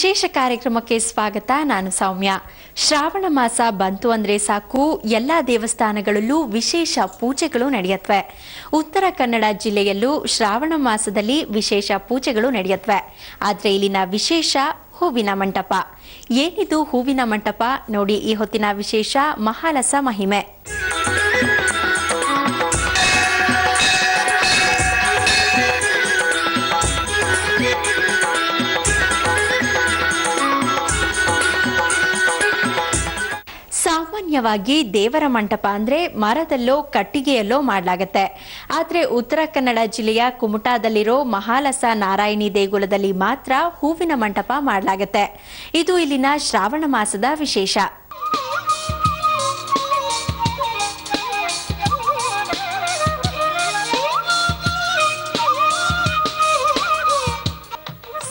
ವಿಶೇಷ ಕಾರ್ಯಕ್ರಮಕ್ಕೆ ಸ್ವಾಗತ. ನಾನು ಸೌಮ್ಯ. ಶ್ರಾವಣ ಮಾಸ ಬಂತು ಅಂದ್ರೆ ಸಾಕು ಎಲ್ಲಾ ದೇವಸ್ಥಾನಗಳಲ್ಲೂ ವಿಶೇಷ ಪೂಜೆಗಳು ನಡೆಯುತ್ತವೆ. ಉತ್ತರ ಕನ್ನಡ ಜಿಲ್ಲೆಯಲ್ಲೂ ಶ್ರಾವಣ ಮಾಸದಲ್ಲಿ ವಿಶೇಷ ಪೂಜೆಗಳು ನಡೆಯುತ್ತವೆ. ಆದ್ರೆ ಇಲ್ಲಿನ ವಿಶೇಷ ಹೂವಿನ ಮಂಟಪ. ಏನಿದು ಹೂವಿನ ಮಂಟಪ ನೋಡಿ ಈ ಹೊತ್ತಿನ ವಿಶೇಷ ಮಹಾಲಸ ಮಹಿಮೆ. ಸಾಮಾನ್ಯವಾಗಿ ದೇವರ ಮಂಟಪ ಅಂದ್ರೆ ಮರದಲ್ಲೋ ಕಟ್ಟಿಗೆಯಲ್ಲೋ ಮಾಡಲಾಗತ್ತೆ. ಆದ್ರೆ ಉತ್ತರ ಕನ್ನಡ ಜಿಲ್ಲೆಯ ಕುಮಟಾದಲ್ಲಿರೋ ಮಹಾಲಸ ನಾರಾಯಣಿ ದೇಗುಲದಲ್ಲಿ ಮಾತ್ರ ಹೂವಿನ ಮಂಟಪ ಮಾಡಲಾಗತ್ತೆ. ಇದು ಇಲ್ಲಿನ ಶ್ರಾವಣ ಮಾಸದ ವಿಶೇಷ.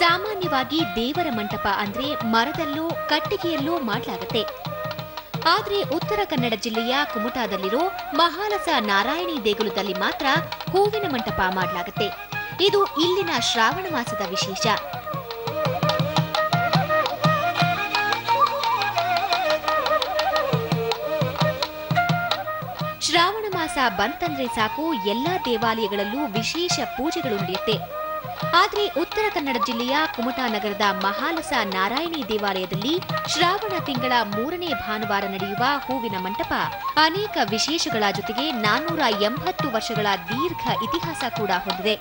ಸಾಮಾನ್ಯವಾಗಿ ದೇವರ ಮಂಟಪ ಅಂದ್ರೆ ಮರದಲ್ಲೋ ಕಟ್ಟಿಗೆಯಲ್ಲೋ ಮಾಡಲಾಗತ್ತೆ. ಆದ್ರೆ ಉತ್ತರ ಕನ್ನಡ ಜಿಲ್ಲೆಯ ಕುಮಟಾದಲ್ಲಿರೋ ಮಹಾಲಸ ನಾರಾಯಣಿ ದೇಗುಲದಲ್ಲಿ ಮಾತ್ರ ಹೂವಿನ ಮಂಟಪ ಮಾಡಲಾಗುತ್ತೆ. ಇದು ಇಲ್ಲಿನ ಶ್ರಾವಣ ಮಾಸದ ವಿಶೇಷ. ಶ್ರಾವಣ ಮಾಸ ಬಂತಂದ್ರೆ ಸಾಕು ಎಲ್ಲಾ ದೇವಾಲಯಗಳಲ್ಲೂ ವಿಶೇಷ ಪೂಜೆಗಳು ನಡೆಯುತ್ತೆ. ಆದ್ರೆ ಉತ್ತರ ಕನ್ನಡ ಜಿಲ್ಲೆಯ ಕುಮಟಾ ನಗರದ ಮಹಾಲಸ ನಾರಾಯಣಿ ದೇವಾಲಯದಲ್ಲಿ ಶ್ರಾವಣ ತಿಂಗಳ 3ನೇ ಭಾನುವಾರ ನಡೆಯುವ ಹೂವಿನ ಮಂಟಪ ಅನೇಕ ವಿಶೇಷಗಳ ಜೊತೆಗೆ 480 ವರ್ಷಗಳ ದೀರ್ಘ ಇತಿಹಾಸ ಕೂಡ ಹೊಂದಿದೆ.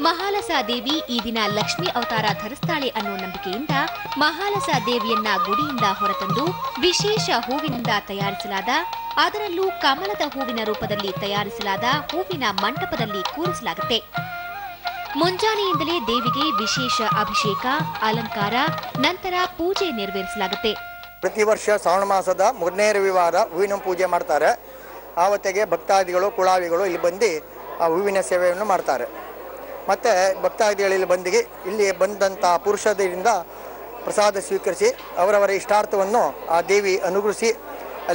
ಮಹಾಲಸ ದೇವಿ ಈ ದಿನ ಲಕ್ಷ್ಮೀ ಅವತಾರ ಧರಿಸ್ತಾಳೆ ಅನ್ನೋ ನಂಬಿಕೆಯಿಂದ ಮಹಾಲಸ ದೇವಿಯನ್ನ ಗುಡಿಯಿಂದ ಹೊರತಂದು ವಿಶೇಷ ಹೂವಿನಿಂದ ತಯಾರಿಸಲಾದ, ಅದರಲ್ಲೂ ಕಮಲದ ಹೂವಿನ ರೂಪದಲ್ಲಿ ತಯಾರಿಸಲಾದ ಹೂವಿನ ಮಂಟಪದಲ್ಲಿ ಕೂರಿಸಲಾಗುತ್ತೆ. ಮುಂಜಾನೆಯಿಂದಲೇ ದೇವಿಗೆ ವಿಶೇಷ ಅಭಿಷೇಕ, ಅಲಂಕಾರ, ನಂತರ ಪೂಜೆ ನೆರವೇರಿಸಲಾಗುತ್ತೆ. ಪ್ರತಿ ವರ್ಷ ಶ್ರಾವಣ ಮಾಸದ 3ನೇ ರವಿವಾರ ಹೂವಿನ ಪೂಜೆ ಮಾಡ್ತಾರೆ. ಆವತ್ತಿಗೆ ಭಕ್ತಾದಿಗಳು ಕುಳಾವಿಗಳು ಇಲ್ಲಿ ಬಂದು ಆ ಹೂವಿನ ಸೇವೆಯನ್ನು ಮಾಡ್ತಾರೆ. ಮತ್ತು ಭಕ್ತಾದಿಗಳು ಇಲ್ಲಿ ಬಂದಂಥ ಪುರುಷರಿಂದ ಪ್ರಸಾದ ಸ್ವೀಕರಿಸಿ ಅವರವರ ಇಷ್ಟಾರ್ಥವನ್ನು ಆ ದೇವಿ ಅನುಗ್ರಹಿಸಿ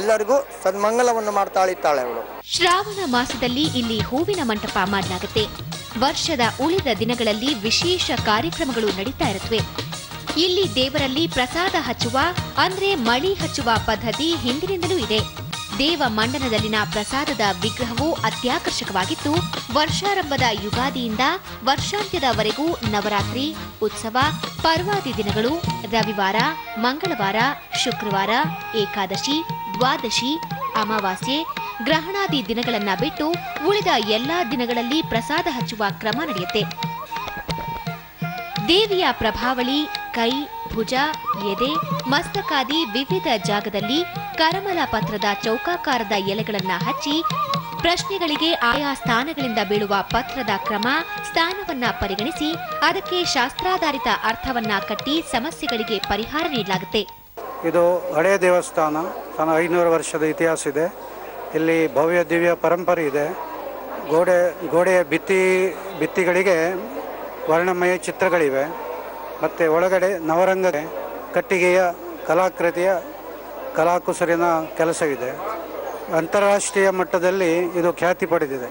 ಎಲ್ಲರಿಗೂ ಸನ್ಮಂಗಲವನ್ನು ಮಾಡ್ತಾಳಿದ್ದಾಳೆ ಅವಳು. ಶ್ರಾವಣ ಮಾಸದಲ್ಲಿ ಇಲ್ಲಿ ಹೂವಿನ ಮಂಟಪ ಮಾಡಲಾಗುತ್ತೆ. ವರ್ಷದ ಉಳಿದ ದಿನಗಳಲ್ಲಿ ವಿಶೇಷ ಕಾರ್ಯಕ್ರಮಗಳು ನಡೀತಾ ಇರುತ್ತವೆ. ಇಲ್ಲಿ ದೇವರಲ್ಲಿ ಪ್ರಸಾದ ಹಚ್ಚುವ ಅಂದ್ರೆ ಮಳಿ ಹಚ್ಚುವ ಪದ್ಧತಿ ಹಿಂದಿನಿಂದಲೂ ಇದೆ. ದೇವ ಮಂಡನದಲ್ಲಿನ ಪ್ರಸಾದದ ವಿಗ್ರಹವು ಅತ್ಯಾಕರ್ಷಕವಾಗಿದ್ದು, ವರ್ಷಾರಂಭದ ಯುಗಾದಿಯಿಂದ ವರ್ಷಾಂತ್ಯದವರೆಗೂ ನವರಾತ್ರಿ, ಉತ್ಸವ, ಪರ್ವಾದಿ ದಿನಗಳು, ರವಿವಾರ, ಮಂಗಳವಾರ, ಶುಕ್ರವಾರ, ಏಕಾದಶಿ, ದ್ವಾದಶಿ, ಅಮಾವಾಸ್ಯೆ, ಗ್ರಹಣಾದಿ ದಿನಗಳನ್ನ ಬಿಟ್ಟು ಉಳಿದ ಎಲ್ಲಾ ದಿನಗಳಲ್ಲಿ ಪ್ರಸಾದ ಹಚ್ಚುವ ಕ್ರಮ ನಡೆಯುತ್ತೆ. ದೇವಿಯ ಪ್ರಭಾವಳಿ ಕೈ, ಭುಜ, ಎದೆ, ಮಸ್ತಕಾದಿ ವಿವಿಧ ಜಾಗದಲ್ಲಿ ಕರಮಲ ಪತ್ರದ ಚೌಕಾಕಾರದ ಎಲೆಗಳನ್ನ ಹಚ್ಚಿ ಪ್ರಶ್ನೆಗಳಿಗೆ ಆಯಾ ಸ್ಥಾನಗಳಿಂದ ಬೀಳುವ ಪತ್ರದ ಕ್ರಮ, ಸ್ಥಾನವನ್ನ ಪರಿಗಣಿಸಿ ಅದಕ್ಕೆ ಶಾಸ್ತ್ರಾಧಾರಿತ ಅರ್ಥವನ್ನ ಕಟ್ಟಿ ಸಮಸ್ಯೆಗಳಿಗೆ ಪರಿಹಾರ ನೀಡಲಾಗುತ್ತೆ. ಇದು ಹಳೆಯ ದೇವಸ್ಥಾನ, 500 ವರ್ಷದ ಇತಿಹಾಸ ಇದೆ. ಇಲ್ಲಿ ಭವ್ಯ ದಿವ್ಯ ಪರಂಪರೆ ಇದೆ. ಗೋಡೆಯ ಭಿತ್ತಿಗಳಿಗೆ ವರ್ಣಮಯ ಚಿತ್ರಗಳಿವೆ. ಮತ್ತು ಒಳಗಡೆ ನವರಂಗದ ಕಟ್ಟಿಗೆಯ ಕಲಾಕೃತಿಯ ಕಲಾಕುಸರಿನ ಕೆಲಸವಿದೆ. ಅಂತಾರಾಷ್ಟ್ರೀಯ ಮಟ್ಟದಲ್ಲಿ ಇದು ಖ್ಯಾತಿ ಪಡೆದಿದೆ.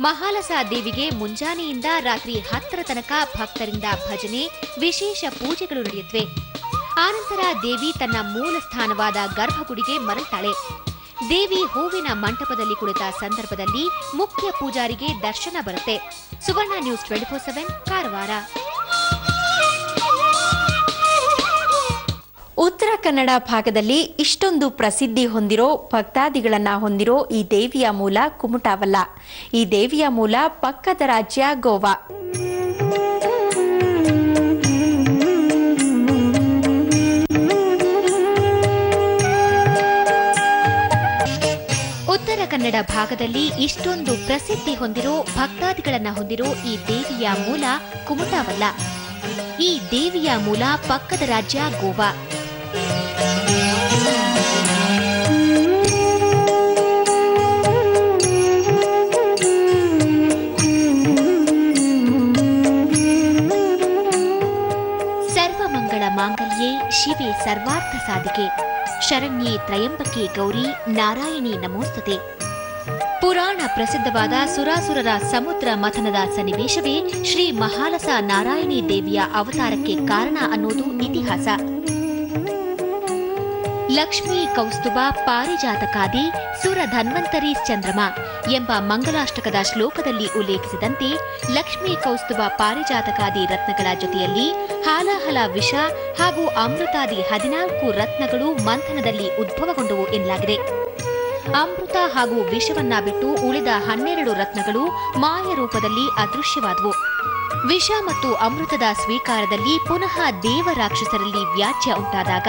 ಮಹಾಲಸ ದೇವಿಗೆ ಮುಂಜಾನೆಯಿಂದ ರಾತ್ರಿ 10ರ ತನಕ ಭಕ್ತರಿಂದ ಭಜನೆ, ವಿಶೇಷ ಪೂಜೆಗಳು ನಡೆಯುತ್ತವೆ. ಆನಂತರ ದೇವಿ ತನ್ನ ಮೂಲ ಸ್ಥಾನವಾದ ಗರ್ಭಗುಡಿಗೆ ಮರಳುತ್ತಾಳೆ. ದೇವಿ ಹೂವಿನ ಮಂಟಪದಲ್ಲಿ ಕುಳಿತ ಸಂದರ್ಭದಲ್ಲಿ ಮುಖ್ಯ ಪೂಜಾರಿಗೆ ದರ್ಶನ ಬರುತ್ತೆ. ಸುವರ್ಣ ನ್ಯೂಸ್ 24/7 ಕಾರವಾರ. ಉತ್ತರ ಕನ್ನಡ ಭಾಗದಲ್ಲಿ ಇಷ್ಟೊಂದು ಪ್ರಸಿದ್ಧಿ ಹೊಂದಿರೋ, ಭಕ್ತಾದಿಗಳನ್ನ ಹೊಂದಿರೋ ಈ ದೇವಿಯ ಮೂಲ ಕುಮಟಾವಲ್ಲ. ಈ ದೇವಿಯ ಮೂಲ ಪಕ್ಕದ ರಾಜ್ಯ ಗೋವಾ. ಉತ್ತರ ಕನ್ನಡ ಭಾಗದಲ್ಲಿ ಇಷ್ಟೊಂದು ಪ್ರಸಿದ್ಧಿ ಹೊಂದಿರೋ, ಭಕ್ತಾದಿಗಳನ್ನ ಹೊಂದಿರೋ ಈ ದೇವಿಯ ಮೂಲ ಕುಮಟಾವಲ್ಲ. ಈ ದೇವಿಯ ಮೂಲ ಪಕ್ಕದ ರಾಜ್ಯ ಗೋವಾ. ಸರ್ವಮಂಗಳ ಮಾಂಗಲ್ಯೆ ಶಿವೆ ಸರ್ವಾರ್ಥ ಸಾಧಿಕೆ ಶರಣ್ಯೇ ತ್ರಯಂಬಕೆ ಗೌರಿ ನಾರಾಯಣಿ ನಮೋಸ್ತುತೆ. ಪುರಾಣ ಪ್ರಸಿದ್ಧವಾದ ಸುರಾಸುರರ ಸಮುದ್ರ ಮಥನದ ಸನ್ನಿವೇಶವೇ ಶ್ರೀ ಮಹಾಲಸ ನಾರಾಯಣಿ ದೇವಿಯ ಅವತಾರಕ್ಕೆ ಕಾರಣ ಅನ್ನೋದು ಇತಿಹಾಸ. ಲಕ್ಷ್ಮೀ ಕೌಸ್ತುಭ ಪಾರಿಜಾತಕಾದಿ ಸುರ ಧನ್ವಂತರಿ ಚಂದ್ರಮ ಎಂಬ ಮಂಗಲಾಷ್ಟಕದ ಶ್ಲೋಕದಲ್ಲಿ ಉಲ್ಲೇಖಿಸಿದಂತೆ ಲಕ್ಷ್ಮೀ ಕೌಸ್ತುಭ ಪಾರಿಜಾತಕಾದಿ ರತ್ನಗಳ ಜೊತೆಯಲ್ಲಿ ಹಾಲಾಹಲ ವಿಷ ಹಾಗೂ ಅಮೃತಾದಿ 14 ರತ್ನಗಳು ಮಂಥನದಲ್ಲಿ ಉದ್ಭವಗೊಂಡವು ಎನ್ನಲಾಗಿದೆ. ಅಮೃತ ಹಾಗೂ ವಿಷವನ್ನ ಬಿಟ್ಟು ಉಳಿದ 12 ರತ್ನಗಳು ಮಾಯ ರೂಪದಲ್ಲಿ ಅದೃಶ್ಯವಾದವು. ವಿಷ ಮತ್ತು ಅಮೃತದ ಸ್ವೀಕಾರದಲ್ಲಿ ಪುನಃ ದೇವರಾಕ್ಷಸರಲ್ಲಿ ವ್ಯಾಜ್ಯ ಉಂಟಾದಾಗ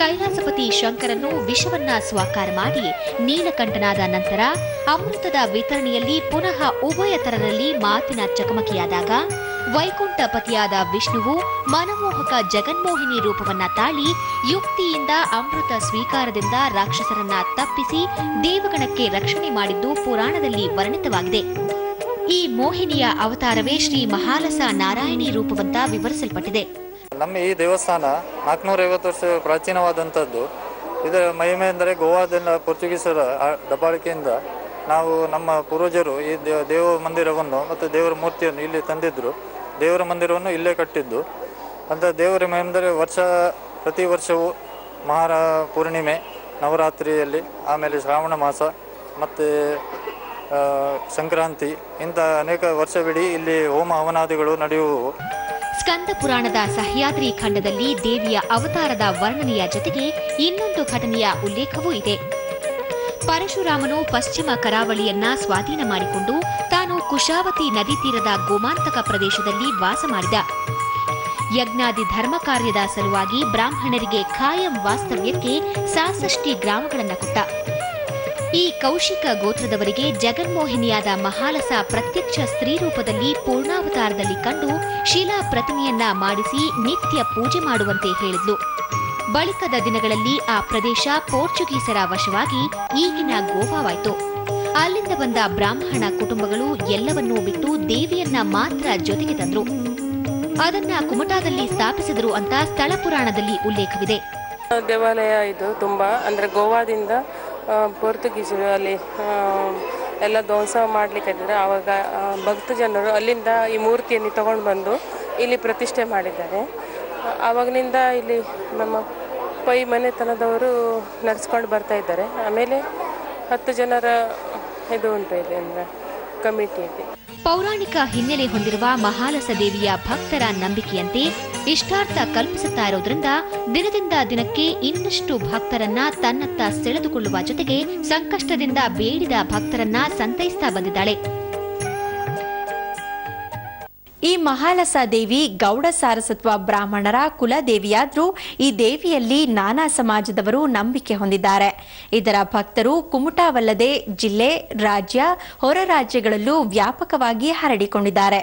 ಕೈಲಾಸಪತಿ ಶಂಕರನು ವಿಷವನ್ನ ಸ್ವಾಕಾರ ಮಾಡಿ ನೀಲಕಂಠನಾದ ನಂತರ ಅಮೃತದ ವಿತರಣೆಯಲ್ಲಿ ಪುನಃ ಉಭಯತರರಲ್ಲಿ ಮಾತಿನ ಚಕಮಕಿಯಾದಾಗ ವೈಕುಂಠಪತಿಯಾದ ವಿಷ್ಣುವು ಮನಮೋಹಕ ಜಗನ್ಮೋಹಿನಿ ರೂಪವನ್ನ ತಾಳಿ ಯುಕ್ತಿಯಿಂದ ಅಮೃತ ಸ್ವೀಕಾರದಿಂದ ರಾಕ್ಷಸರನ್ನ ತಪ್ಪಿಸಿ ದೇವಗಣಕ್ಕೆ ರಕ್ಷಣೆ ಮಾಡಿದ್ದು ಪುರಾಣದಲ್ಲಿ ವರ್ಣಿತವಾಗಿದೆ. ಈ ಮೋಹಿನಿಯ ಅವತಾರವೇ ಶ್ರೀ ಮಹಾಲಸ ನಾರಾಯಣಿ ರೂಪವಂತ ವಿವರಿಸಲ್ಪಟ್ಟಿದೆ. ನಮ್ಮ ಈ ದೇವಸ್ಥಾನ 450 ವರ್ಷ ಪ್ರಾಚೀನವಾದಂಥದ್ದು. ಇದರ ಮಹಿಮೆ ಎಂದರೆ ಗೋವಾದಿಂದ ಪೋರ್ಚುಗೀಸರ ದಬ್ಬಾಳಿಕೆಯಿಂದ ನಾವು ನಮ್ಮ ಪೂರ್ವಜರು ಈ ದೇವ ಮಂದಿರವನ್ನು ಮತ್ತು ದೇವರ ಮೂರ್ತಿಯನ್ನು ಇಲ್ಲಿ ತಂದಿದ್ದರು. ದೇವರ ಮಂದಿರವನ್ನು ಇಲ್ಲೇ ಕಟ್ಟಿದ್ದು. ಅಂತ ದೇವರ ಮಹಿಮೆ ಎಂದರೆ ಪ್ರತಿ ವರ್ಷವೂ ಪೂರ್ಣಿಮೆ, ನವರಾತ್ರಿಯಲ್ಲಿ, ಆಮೇಲೆ ಶ್ರಾವಣ ಮಾಸ ಮತ್ತು ಸಂಕ್ರಾಂತಿ ಇಂಥ ಅನೇಕ ವರ್ಷವಿಡೀ ಇಲ್ಲಿ ಹೋಮ ಹವನಾದಿಗಳು ನಡೆಯುವು. ಸ್ಕಂದ ಪುರಾಣದ ಸಹ್ಯಾದ್ರಿ ಖಂಡದಲ್ಲಿ ದೇವಿಯ ಅವತಾರದ ವರ್ಣನೆಯ ಜೊತೆಗೆ ಇನ್ನೊಂದು ಘಟನೆಯ ಉಲ್ಲೇಖವೂ ಇದೆ. ಪರಶುರಾಮನು ಪಶ್ಚಿಮ ಕರಾವಳಿಯನ್ನ ಸ್ವಾಧೀನ ಮಾಡಿಕೊಂಡು ತಾನು ಕುಶಾವತಿ ನದಿ ತೀರದ ಗೋಮಾಂತಕ ಪ್ರದೇಶದಲ್ಲಿ ವಾಸ ಮಾಡಿದ. ಯಜ್ಞಾದಿ ಧರ್ಮ ಕಾರ್ಯದ ಸಲುವಾಗಿ ಬ್ರಾಹ್ಮಣರಿಗೆ ಖಾಯಂ ವಾಸ್ತವ್ಯಕ್ಕೆ 66 ಗ್ರಾಮಗಳನ್ನು ಕೊಟ್ಟ. ಈ ಕೌಶಿಕ ಗೋತ್ರದವರಿಗೆ ಜಗನ್ಮೋಹಿನಿಯಾದ ಮಹಾಲಸ ಪ್ರತ್ಯಕ್ಷ ಸ್ತ್ರೀ ರೂಪದಲ್ಲಿ ಪೂರ್ಣಾವತಾರದಲ್ಲಿ ಕಂಡು ಶಿಲಾ ಪ್ರತಿಮೆಯನ್ನ ಮಾಡಿಸಿ ನಿತ್ಯ ಪೂಜೆ ಮಾಡುವಂತೆ ಹೇಳಿದ್ಲು. ಬಳಿಕದ ದಿನಗಳಲ್ಲಿ ಆ ಪ್ರದೇಶ ಪೋರ್ಚುಗೀಸರ ವಶವಾಗಿ ಈಗಿನ ಗೋವಾವಾಯಿತು. ಅಲ್ಲಿಂದ ಬಂದ ಬ್ರಾಹ್ಮಣ ಕುಟುಂಬಗಳು ಎಲ್ಲವನ್ನೂ ಬಿಟ್ಟು ದೇವಿಯನ್ನ ಮಾತ್ರ ಜೊತೆಗೆ ತಂದ್ರು. ಅದನ್ನ ಕುಮಟಾದಲ್ಲಿ ಸ್ಥಾಪಿಸಿದರು ಅಂತ ಸ್ಥಳ ಪುರಾಣದಲ್ಲಿ ಉಲ್ಲೇಖವಿದೆ. ದೇವಾಲಯ ಇದು ತುಂಬಾ ಅಂದ್ರೆ ಗೋವಾದಿಂದ ಪೋರ್ಚುಗೀಸರು ಅಲ್ಲಿ ಎಲ್ಲ ಧ್ವಂಸ ಮಾಡಲಿಕ್ಕಿದ್ದಾರೆ. ಆವಾಗ ಭಕ್ತ ಜನರು ಅಲ್ಲಿಂದ ಈ ಮೂರ್ತಿಯನ್ನು ತಗೊಂಡು ಬಂದು ಇಲ್ಲಿ ಪ್ರತಿಷ್ಠೆ ಮಾಡಿದ್ದಾರೆ. ಆವಾಗಿನಿಂದ ಇಲ್ಲಿ ನಮ್ಮ ಪೈ ಮನೆತನದವರು ನಡೆಸ್ಕೊಂಡು ಬರ್ತಾ ಇದ್ದಾರೆ. ಆಮೇಲೆ 10 ಜನರ ಇದು ಉಂಟು, ಇದೆ ಅಂದರೆ ಕಮಿಟಿ ಇದೆ. ಪೌರಾಣಿಕ ಹಿನ್ನೆಲೆ ಹೊಂದಿರುವ ಮಹಾಲಸ ದೇವಿಯ ಭಕ್ತರ ನಂಬಿಕೆಯಂತೆ ಇಷ್ಟಾರ್ಥ ಕಲ್ಪಿಸುತ್ತಾ ಇರೋದ್ರಿಂದ ದಿನದಿಂದ ದಿನಕ್ಕೆ ಇನ್ನಷ್ಟು ಭಕ್ತರನ್ನ ತನ್ನತ್ತ ಸೆಳೆದುಕೊಳ್ಳುವ ಜೊತೆಗೆ ಸಂಕಷ್ಟದಿಂದ ಬೇಡಿದ ಭಕ್ತರನ್ನ ಸಂತೈಸ್ತಾ ಬಂದಿದ್ದಾಳೆ. ಈ ಮಹಾಲಸ ದೇವಿ ಗೌಡ ಸಾರಸತ್ವ ಬ್ರಾಹ್ಮಣರ ಕುಲದೇವಿಯಾದ್ರೂ ಈ ದೇವಿಯಲ್ಲಿ ನಾನಾ ಸಮಾಜದವರು ನಂಬಿಕೆ ಹೊಂದಿದ್ದಾರೆ. ಇದರ ಭಕ್ತರು ಕುಮಟಾವಲ್ಲದೆ ಜಿಲ್ಲೆ, ರಾಜ್ಯ, ಹೊರ ರಾಜ್ಯಗಳಲ್ಲೂ ವ್ಯಾಪಕವಾಗಿ ಹರಡಿಕೊಂಡಿದ್ದಾರೆ.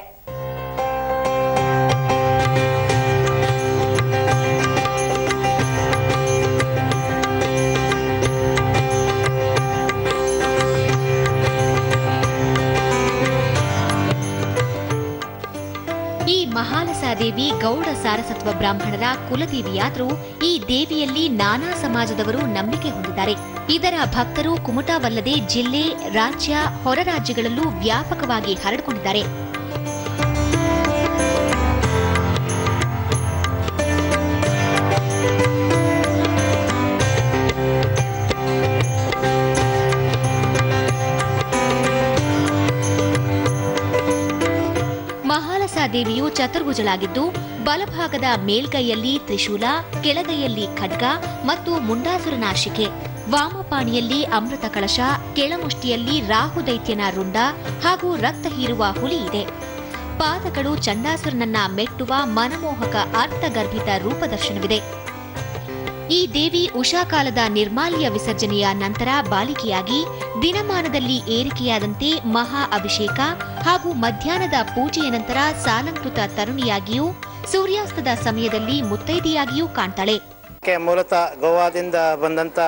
ಮಹಾಲಸ ದೇವಿ ಗೌಡ ಸಾರಸತ್ವ ಬ್ರಾಹ್ಮಣರ ಕುಲದೇವಿಯಾದರೂ ಈ ದೇವಿಯಲ್ಲಿ ನಾನಾ ಸಮಾಜದವರು ನಂಬಿಕೆ ಹೊಂದಿದ್ದಾರೆ. ಇದರ ಭಕ್ತರು ಕುಮಟಾವಲ್ಲದೆ ಜಿಲ್ಲೆ, ರಾಜ್ಯ, ಹೊರ ರಾಜ್ಯಗಳಲ್ಲೂ ವ್ಯಾಪಕವಾಗಿ ಹರಡಿಕೊಂಡಿದ್ದಾರೆ. ಮಹಾಲಸ ದೇವಿಯು ಚತುರ್ಭುಜಳಾಗಿದ್ದು ಬಲಭಾಗದ ಮೇಲ್ಗೈಯಲ್ಲಿ ತ್ರಿಶೂಲ, ಕೆಳಗೈಯಲ್ಲಿ ಖಡ್ಗ ಮತ್ತು ಮುಂಡಾಸುರನಾಶಿಕೆ, ವಾಮಪಾಣಿಯಲ್ಲಿ ಅಮೃತ ಕಳಶ, ಕೆಳಮುಷ್ಟಿಯಲ್ಲಿ ರಾಹುದೈತ್ಯನ ರುಂಡ ಹಾಗೂ ರಕ್ತ ಹೀರುವ ಹುಲಿ ಇದೆ. ಪಾದಗಳು ಚಂಡಾಸುರನನ್ನ ಮೆಟ್ಟುವ ಮನಮೋಹಕ ಅರ್ಥಗರ್ಭಿತ ರೂಪದರ್ಶನವಿದೆ. ಈ ದೇವಿ ಉಷಾಕಾಲದ ನಿರ್ಮಾಲ್ಯ ವಿಸರ್ಜನೆಯ ನಂತರ ಬಾಲಿಕೆಯಾಗಿ ದಿನಮಾನದಲ್ಲಿ ಏರಿಕೆಯಾದಂತೆ ಮಹಾ ಅಭಿಷೇಕ ಹಾಗೂ ಮಧ್ಯಾಹ್ನದ ಪೂಜೆಯ ನಂತರ ಸಾಲಂಕೃತ ತರುಣಿಯಾಗಿಯೂ ಸೂರ್ಯಾಸ್ತದ ಸಮಯದಲ್ಲಿ ಮುತ್ತೈದೆಯಾಗಿಯೂ ಕಾಣ್ತಾಳೆ. ಮೂಲತಃ ಗೋವಾದಿಂದ ಬಂದಂಥ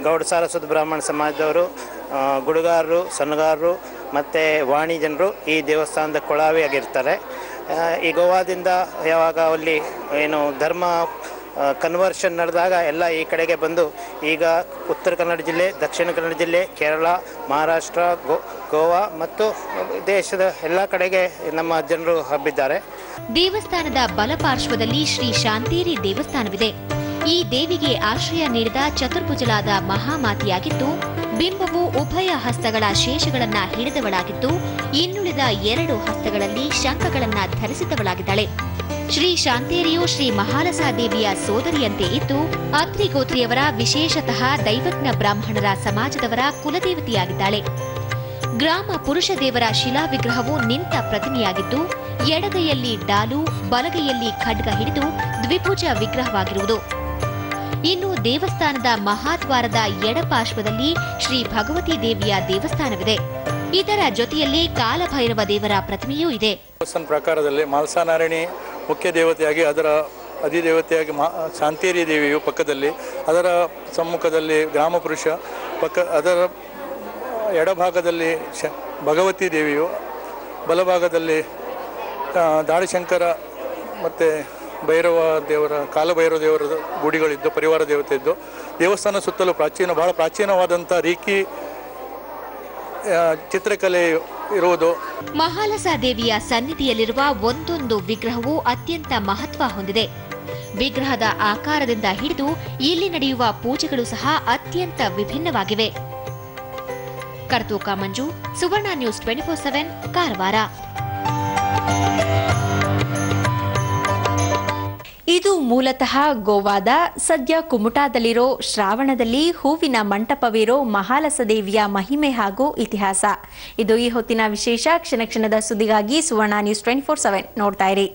ಗೌಡ ಸಾರಸ್ವತ ಬ್ರಾಹ್ಮಣ ಸಮಾಜದವರು, ಗುಡುಗಾರರು, ಸಣ್ಣಗಾರರು ಮತ್ತು ವಾಣಿ ಜನರು ಈ ದೇವಸ್ಥಾನದ ಕೊಳಾವಿಯಾಗಿರ್ತಾರೆ. ಈ ಗೋವಾದಿಂದ ಯಾವಾಗ ಅಲ್ಲಿ ಏನು ಧರ್ಮ ಕನ್ವರ್ಷನ್ ನಡೆದಾಗ ಎಲ್ಲ ಈ ಕಡೆಗೆ ಬಂದು ಈಗ ಉತ್ತರ ಕನ್ನಡ ಜಿಲ್ಲೆ, ದಕ್ಷಿಣ ಕನ್ನಡ ಜಿಲ್ಲೆ, ಕೇರಳ, ಮಹಾರಾಷ್ಟ್ರ, ಗೋವಾ ಮತ್ತು ದೇಶದ ಎಲ್ಲ ಕಡೆಗೆ ನಮ್ಮ ಜನರು ಹಬ್ಬಿದ್ದಾರೆ. ದೇವಸ್ಥಾನದ ಬಲಪಾರ್ಶ್ವದಲ್ಲಿ ಶ್ರೀ ಶಾಂತೇರಿ ದೇವಸ್ಥಾನವಿದೆ. ಈ ದೇವಿಗೆ ಆಶ್ರಯ ನೀಡಿದ ಚತುರ್ಭುಜಲಾದ ಮಹಾಮಾತೆಯಾಗಿದ್ದು, ಬಿಂಬವು ಉಭಯ ಹಸ್ತಗಳ ಶೇಷಗಳನ್ನ ಹಿಡಿದವಳಾಗಿದ್ದು, ಇನ್ನುಳಿದ 2 ಹಸ್ತಗಳಲ್ಲಿ ಶಂಖಗಳನ್ನ ಧರಿಸಿದವಳಾಗಿದ್ದಾಳೆ. ಶ್ರೀ ಶಾಂತೇರಿಯು ಶ್ರೀ ಮಹಾಲಸಾ ದೇವಿಯ ಸೋದರಿಯಂತೆ ಇದ್ದು, ಅತ್ರಿ ಗೋತ್ರಿಯವರ ವಿಶೇಷತಃ ದೈವಜ್ಞ ಬ್ರಾಹ್ಮಣರ ಸಮಾಜದವರ ಕುಲದೇವತೆಯಾಗಿದ್ದಾಳೆ. ಗ್ರಾಮ ಪುರುಷ ದೇವರ ಶಿಲಾ ವಿಗ್ರಹವು ನಿಂತ ಪ್ರತಿಮೆಯಾಗಿದ್ದು, ಎಡಗೈಯಲ್ಲಿ ಡಾಲು, ಬಲಗೈಯಲ್ಲಿ ಖಡ್ಗ ಹಿಡಿದು ದ್ವಿಭುಜ ವಿಗ್ರಹವಾಗಿರುವುದು. ಇನ್ನು ದೇವಸ್ಥಾನದ ಮಹಾದ್ವಾರದ ಎಡಪಾರ್ಶ್ವದಲ್ಲಿ ಶ್ರೀ ಭಗವತಿ ದೇವಿಯ ದೇವಸ್ಥಾನವಿದೆ. ಇದರ ಜೊತೆಯಲ್ಲಿ ಕಾಲಭೈರವ ದೇವರ ಪ್ರತಿಮೆಯೂ ಇದೆ. ದೇವಸ್ಥಾನ ಪ್ರಕಾರದಲ್ಲಿ ಮಾಲ್ಸಾ ನಾರಾಯಣಿ ಮುಖ್ಯ ದೇವತೆಯಾಗಿ, ಅದರ ಅಧಿದೇವತೆಯಾಗಿ ಶಾಂತೇರಿ ದೇವಿಯು ಪಕ್ಕದಲ್ಲಿ, ಅದರ ಸಮ್ಮುಖದಲ್ಲಿ ಗ್ರಾಮ ಪುರುಷ ಅದರ ಎಡಭಾಗದಲ್ಲಿ ಭಗವತಿ ದೇವಿಯು, ಬಲಭಾಗದಲ್ಲಿ ದಾಳಿಶಂಕರ ಮತ್ತು ಕಾಲಭೈರವ ದೇವರ ಗುಡಿಗಳಿದ್ದು, ಪರಿವಾರ ದೇವತೆ ಇದ್ದು, ದೇವಸ್ಥಾನ ಸುತ್ತಲೂ ಬಹಳ ಪ್ರಾಚೀನವಾದಂಥ ರೀಕಿ ಚಿತ್ರಕಲೆ ಇರುವುದು. ಮಹಾಲಸಾ ದೇವಿಯ ಸನ್ನಿಧಿಯಲ್ಲಿರುವ ಒಂದೊಂದು ವಿಗ್ರಹವು ಅತ್ಯಂತ ಮಹತ್ವ ಹೊಂದಿದೆ. ವಿಗ್ರಹದ ಆಕಾರದಿಂದ ಹಿಡಿದು ಇಲ್ಲಿ ನಡೆಯುವ ಪೂಜೆಗಳು ಸಹ ಅತ್ಯಂತ ವಿಭಿನ್ನವಾಗಿವೆ. ಕರ್ತೂಕ ಮಂಜು, ಸುವರ್ಣ ನ್ಯೂಸ್ 24/7, ಕಾರವಾರ. ಇದು ಮೂಲತಃ ಗೋವಾದ, ಸದ್ಯ ಕುಮಟಾದಲ್ಲಿರೋ ಶ್ರಾವಣದಲ್ಲಿ ಹೂವಿನ ಮಂಟಪವಿರೋ ಮಹಾಲಸ ದೇವಿಯ ಮಹಿಮೆ ಹಾಗೂ ಇತಿಹಾಸ. ಇದು ಈ ಹೊತ್ತಿನ ವಿಶೇಷ. ಕ್ಷಣ ಕ್ಷಣದ ಸುದ್ದಿಗಾಗಿ ಸುವರ್ಣ ನ್ಯೂಸ್ 24/7 ನೋಡ್ತಾ ಇರಿ.